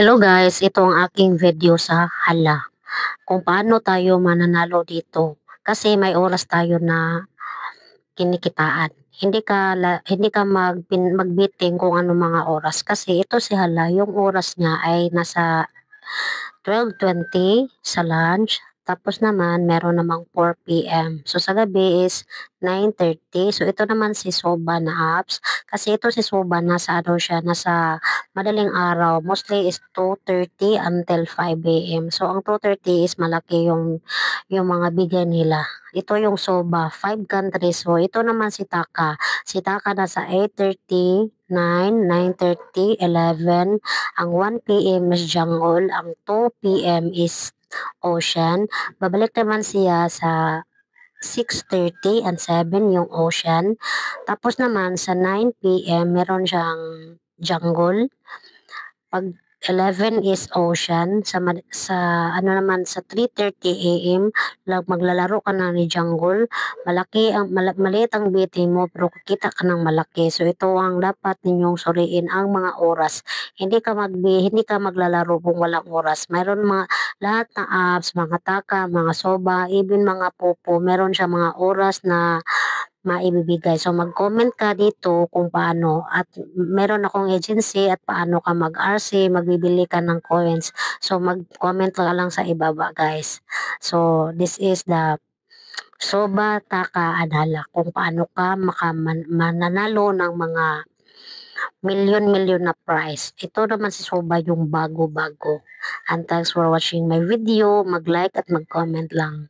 Hello guys, ito ang aking video sa hala. Kung paano tayo mananalo dito. Kasi may oras tayo na kinikitaan. Hindi ka magbiting kung ano mga oras kasi ito si hala, yung oras niya ay nasa 12:20 sa lunch. Tapos naman, meron namang 4 p.m. So, sa gabi is 9:30. So, ito naman si Soba na apps. Kasi ito si Soba, nasa madaling araw. Mostly is 2:30 until 5 a.m. So, ang 2:30 is malaki yung mga bigay nila. Ito yung Soba, 5 countries. So, ito naman si Taka. Si Taka nasa 8:30, 9:30, 11. Ang 1 p.m. is Jungle, ang 2 p.m. is Ocean. Babalik naman siya sa 6:30 and 7 yung Ocean. Tapos naman sa 9 p.m. meron siyang Jungle. Pag 11 is Ocean, sa ano naman sa 3:30 AM maglalaro ka na ni Jungle. Maliit ang bitin mo pero kikita ka ng malaki. So ito ang dapat ninyong suriin ang mga oras. Hindi ka maglalaro kung walang oras. Mayroon mga lahat ng apps, mga Taka, mga Soba, even mga Popo, meron siya mga oras na maibibigay. So mag-comment ka dito kung paano at meron akong agency at paano ka mag-RC, magbibili ka ng coins. So mag-comment ka lang sa ibaba guys. So this is the Soba Taka Adala kung paano ka mananalo ng mga milyon-milyon na prize. Ito naman si Soba yung bago-bago. And thanks for watching my video. Mag-like at mag-comment lang.